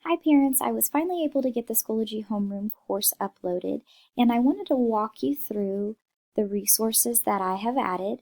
Hi parents, I was finally able to get the Schoology homeroom course uploaded, and I wanted to walk you through the resources that I have added.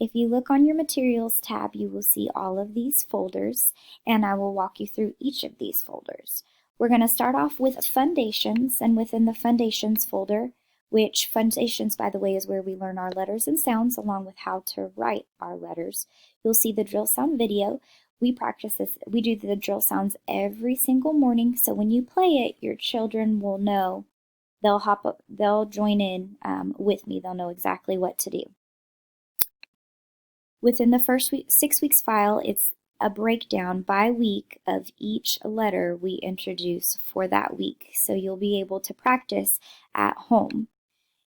If you look on your materials tab, you will see all of these folders, and I will walk you through each of these folders. We're going to start off with Foundations, and within the Foundations folder, which Foundations, by the way, is where we learn our letters and sounds along with how to write our letters. You'll see the drill sound video. We practice this, we do the drill sounds every single morning, so when you play it, your children will know. They'll hop up, they'll join in with me. They'll know exactly what to do. Within the first 6 weeks file, it's a breakdown by week of each letter we introduce for that week, so you'll be able to practice at home.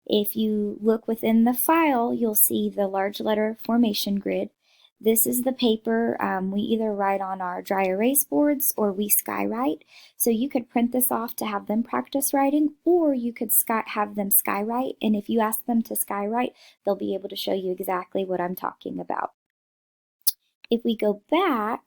If you look within the file, you'll see the large letter formation grid. This is the paper we either write on our dry erase boards or we skywrite. So you could print this off to have them practice writing, or you could have them skywrite, and if you ask them to skywrite, they'll be able to show you exactly what I'm talking about. If we go back,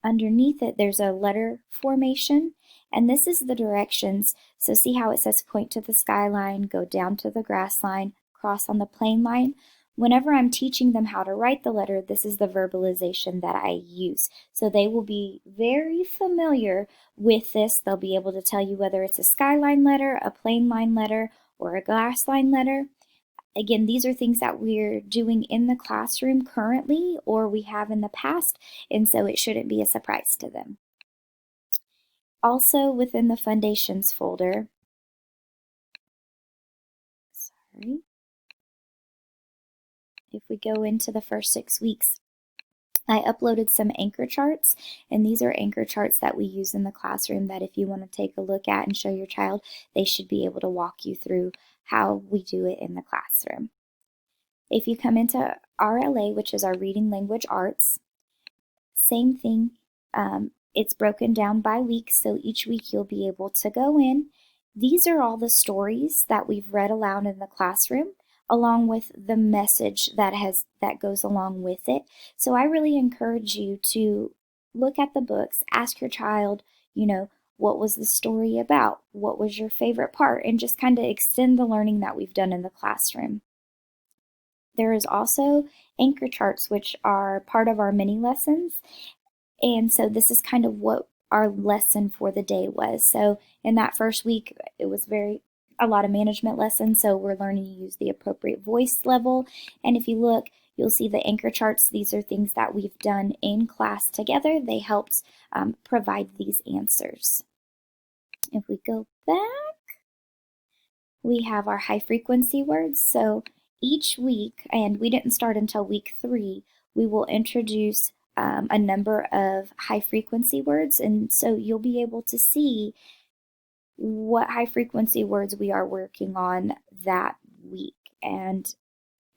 underneath it there's a letter formation, and this is the directions. So see how it says point to the skyline, go down to the grass line, cross on the plane line. Whenever I'm teaching them how to write the letter, this is the verbalization that I use. So they will be very familiar with this. They'll be able to tell you whether it's a skyline letter, a plane line letter, or a grass line letter. Again, these are things that we're doing in the classroom currently or we have in the past, and so it shouldn't be a surprise to them. Also within the Foundations folder, if we go into the first 6 weeks, I uploaded some anchor charts, and these are anchor charts that we use in the classroom that if you want to take a look at and show your child, they should be able to walk you through how we do it in the classroom. If you come into RLA, which is our Reading Language Arts, same thing. It's broken down by week, so each week you'll be able to go in. These are all the stories that we've read aloud in the classroom, along with the message that goes along with it. So I really encourage you to look at the books, ask your child, what was the story about? What was your favorite part? And just kind of extend the learning that we've done in the classroom. There is also anchor charts, which are part of our mini lessons. And so this is kind of what our lesson for the day was. So in that first week, it was a lot of management lessons, so we're learning to use the appropriate voice level. And if you look, you'll see the anchor charts. These are things that we've done in class together. They helped provide these answers. If we go back, we have our high frequency words. So each week, and we didn't start until week 3, we will introduce a number of high frequency words, and so you'll be able to see what high frequency words we are working on that week. And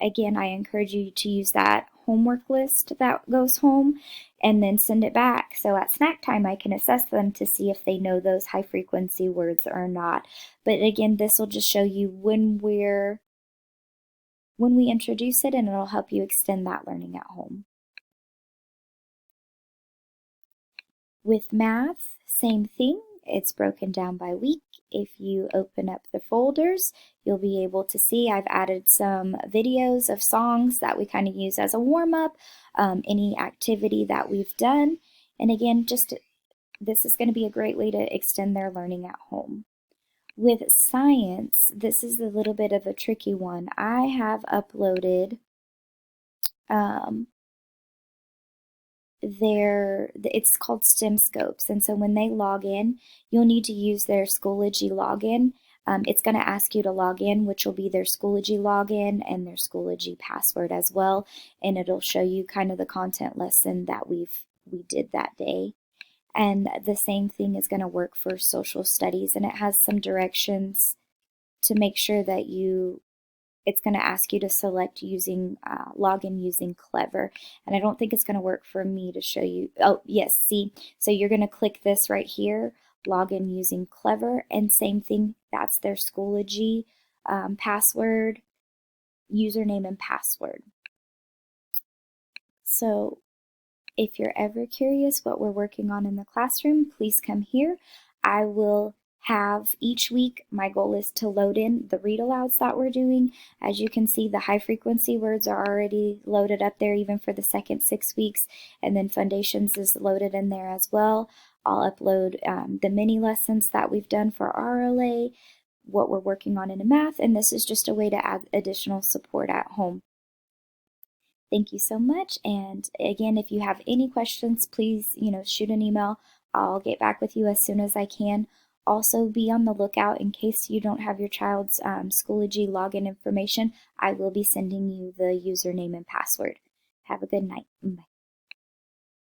again, I encourage you to use that homework list that goes home and then send it back. So at snack time, I can assess them to see if they know those high frequency words or not. But again, this will just show you when we introduce it, and it'll help you extend that learning at home. With math, same thing. It's broken down by week. If you open up the folders, you'll be able to see I've added some videos of songs that we kind of use as a warm-up, any activity that we've done. And again, this is going to be a great way to extend their learning at home. With science, this is a little bit of a tricky one. I have uploaded it's called STEM Scopes, and so when they log in, you'll need to use their Schoology login. It's going to ask you to log in, which will be their Schoology login and their Schoology password as well, and it'll show you kind of the content lesson that we did that day. And the same thing is going to work for social studies, and it has some directions to make sure that it's going to ask you to select login using Clever. And I don't think it's going to work for me to show you. Oh, yes, see? So you're going to click this right here, login using Clever, and same thing, that's their Schoology password, username and password. So If you're ever curious what we're working on in the classroom, please come here. I will have each week, my goal is to load in the read alouds that we're doing. As you can see, the high frequency words are already loaded up there even for the second 6 weeks, and then Foundations is loaded in there as well. I'll upload the mini lessons that we've done for RLA, what we're working on in math, and this is just a way to add additional support at home. Thank you so much, and again, if you have any questions, please, shoot an email. I'll get back with you as soon as I can. Also, be on the lookout in case you don't have your child's Schoology login information. I will be sending you the username and password. Have a good night. Bye.